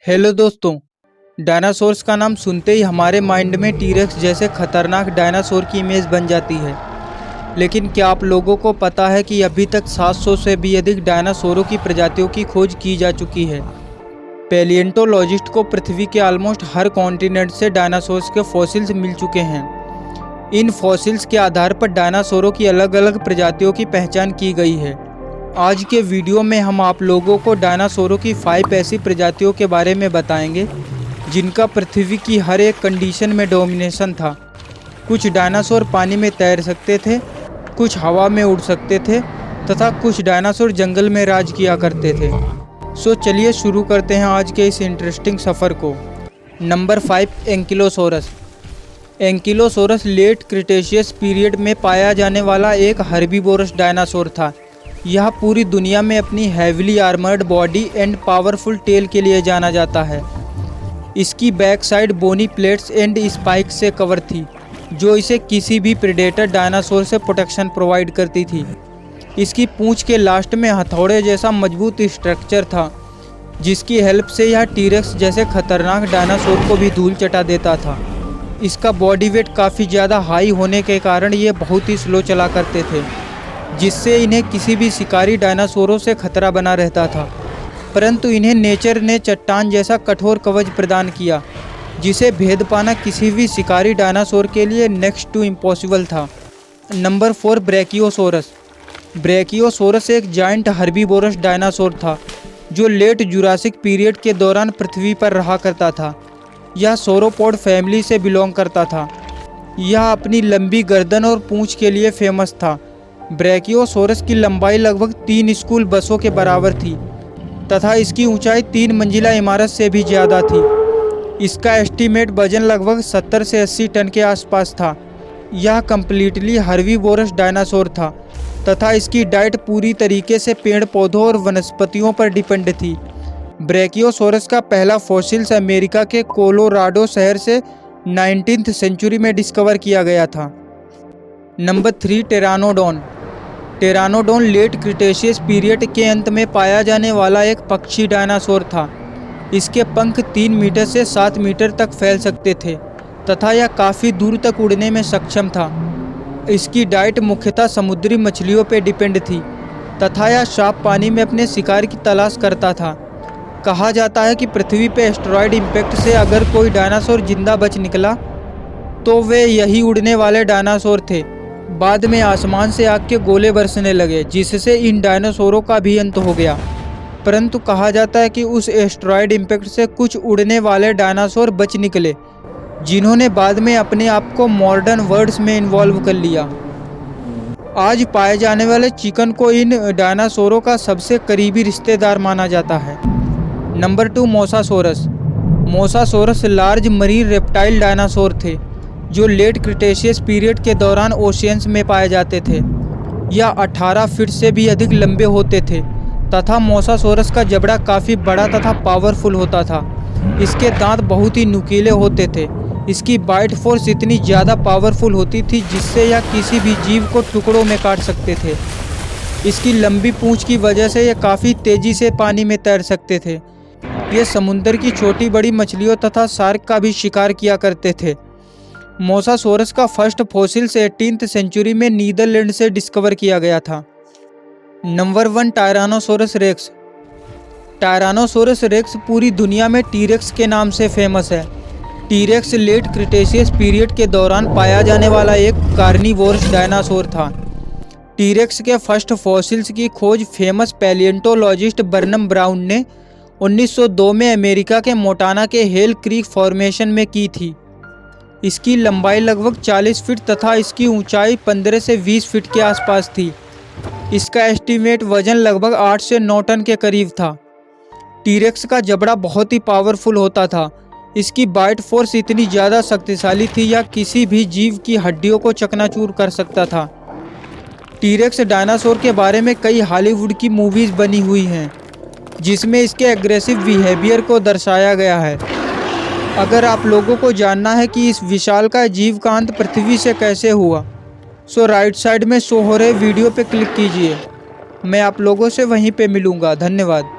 Hello दोस्तों। Dinosaurs का नाम सुनते ही हमारे माइंड में टीरेक्स जैसे खतरनाक डायनासोर की इमेज बन जाती है। लेकिन क्या आप लोगों को पता है कि अभी तक 700 से भी अधिक डायनासोरों की प्रजातियों की खोज की जा चुकी है। पैलिएंटोलॉजिस्ट को पृथ्वी के ऑलमोस्ट हर कॉन्टिनेंट से डायनासोर्स के फॉसिल्स मिल चुके हैं। इन फॉसिल्स के आधार पर डायनासोरों की अलग अलग प्रजातियों की पहचान की गई है। आज के वीडियो में हम आप लोगों को डायनासोरों की 5 ऐसी प्रजातियों के बारे में बताएंगे जिनका पृथ्वी की हर एक कंडीशन में डोमिनेशन था। कुछ डायनासोर पानी में तैर सकते थे, कुछ हवा में उड़ सकते थे तथा कुछ डायनासोर जंगल में राज किया करते थे। सो चलिए शुरू करते हैं आज के इस इंटरेस्टिंग सफ़र को। Number 5, ankylosaurus. Ankylosaurus late Cretaceous period में पाया जाने वाला एक हर्बीवोरस डायनासोर था। यह पूरी दुनिया में अपनी heavily armoured body and powerful tail के लिए जाना जाता है। इसकी back side bony plates and spikes से कवर थी, जो इसे किसी भी प्रेडेटर डायनासोर से प्रोटेक्शन प्रोवाइड करती थी। इसकी पूंछ के लास्ट में हथौड़े जैसा मजबूत स्ट्रक्चर था, जिसकी हेल्प से यह टीरेक्स जैसे खतरनाक डायनासोर को भी धूल चटा देता था। इसका बॉडी वेट काफ़ी ज़्यादा हाई होने के कारण ये बहुत ही स्लो चला करते थे, जिससे इन्हें किसी भी शिकारी डायनासोरों से खतरा बना रहता था। परंतु इन्हें नेचर ने चट्टान जैसा कठोर कवच प्रदान किया, जिसे भेद पाना किसी भी शिकारी डायनासोर के लिए नेक्स्ट टू इम्पॉसिबल था। नंबर 4, ब्रैकियोसोरस। ब्रैकियोसोरस एक जाइंट हर्बीवोरस डायनासोर था, जो लेट जुरासिक पीरियड के दौरान पृथ्वी पर रहा करता था। यह सोरोपोड फैमिली से बिलोंग करता था। यह अपनी लंबी गर्दन और पूंछ के लिए फेमस था। ब्रैकियोसोरस की लंबाई लगभग 3 स्कूल बसों के बराबर थी तथा इसकी ऊंचाई 3 मंजिला इमारत से भी ज़्यादा थी। इसका एस्टीमेट वजन लगभग 70 से 80 टन के आसपास था। यह कम्प्लीटली हर्बीवोरस डायनासोर था तथा इसकी डाइट पूरी तरीके से पेड़ पौधों और वनस्पतियों पर डिपेंड थी। ब्रैकियोसोरस का पहला फॉसिल्स अमेरिका के कोलोराडो शहर से 19th सेंचुरी में डिस्कवर किया गया था। नंबर 3, टेरानोडॉन। टेरानोडॉन लेट क्रिटेशियस पीरियड के अंत में पाया जाने वाला एक पक्षी डायनासोर था। इसके पंख 3 मीटर से 7 मीटर तक फैल सकते थे तथा यह काफ़ी दूर तक उड़ने में सक्षम था। इसकी डाइट मुख्यतः समुद्री मछलियों पर डिपेंड थी तथा यह साफ पानी में अपने शिकार की तलाश करता था। कहा जाता है कि पृथ्वी पर एस्टेरॉयड इम्पैक्ट से अगर कोई डायनासोर जिंदा बच निकला तो वे यही उड़ने वाले डायनासोर थे। बाद में आसमान से आग के गोले बरसने लगे, जिससे इन डायनासोरों का भी अंत हो गया। परंतु कहा जाता है कि उस एस्टेरॉयड इम्पैक्ट से कुछ उड़ने वाले डायनासोर बच निकले, जिन्होंने बाद में अपने आप को मॉडर्न वर्ल्ड्स में इन्वॉल्व कर लिया। आज पाए जाने वाले चिकन को इन डायनासोरों का सबसे करीबी रिश्तेदार माना जाता है। Number 2, mosasaurus. Mosasaurus large marine reptile dinosaur थे, जो लेट क्रिटेशियस पीरियड के दौरान ओशियंस में पाए जाते थे। यह 18 फीट से भी अधिक लंबे होते थे तथा मोसासोरस का जबड़ा काफ़ी बड़ा तथा पावरफुल होता था। इसके दांत बहुत ही नुकीले होते थे। इसकी बाइट फोर्स इतनी ज़्यादा पावरफुल होती थी जिससे यह किसी भी जीव को टुकड़ों में काट सकते थे। इसकी लंबी पूंछ की वजह से यह काफ़ी तेज़ी से पानी में तैर सकते थे। ये समुद्र की छोटी बड़ी मछलियों तथा शार्क का भी शिकार किया करते थे। मोसासोरस का फर्स्ट फॉसिल्स 18th सेंचुरी में नीदरलैंड से डिस्कवर किया गया था। Number 1, Tyrannosaurus rex. Tyrannosaurus rex पूरी दुनिया में टीरेक्स के नाम से फेमस है। टीरेक्स लेट क्रिटेशियस पीरियड के दौरान पाया जाने वाला एक कार्निवोरस डायनासोर था। टीरेक्स के फर्स्ट फॉसिल्स की खोज फेमस पैलिएंटोलॉजिस्ट बर्नम ब्राउन ने 1902 में अमेरिका के मोटाना के हेल क्रीक फॉर्मेशन में की थी। इसकी लंबाई लगभग 40 फीट तथा इसकी ऊंचाई 15 से 20 फीट के आसपास थी। इसका एस्टीमेट वजन लगभग 8 से 9 टन के करीब था। टीरेक्स का जबड़ा बहुत ही पावरफुल होता था। इसकी बाइट फोर्स इतनी ज़्यादा शक्तिशाली थी यह किसी भी जीव की हड्डियों को चकनाचूर कर सकता था। टीरेक्स डायनासोर के बारे में कई हॉलीवुड की मूवीज़ बनी हुई हैं, जिसमें इसके एग्रेसिव बिहेवियर को दर्शाया गया है। अगर आप लोगों को जानना है कि इस विशालकाय जीव का अंत पृथ्वी से कैसे हुआ, सो राइट साइड में शो हो रहे वीडियो पे क्लिक कीजिए। मैं आप लोगों से वहीं पे मिलूँगा। धन्यवाद।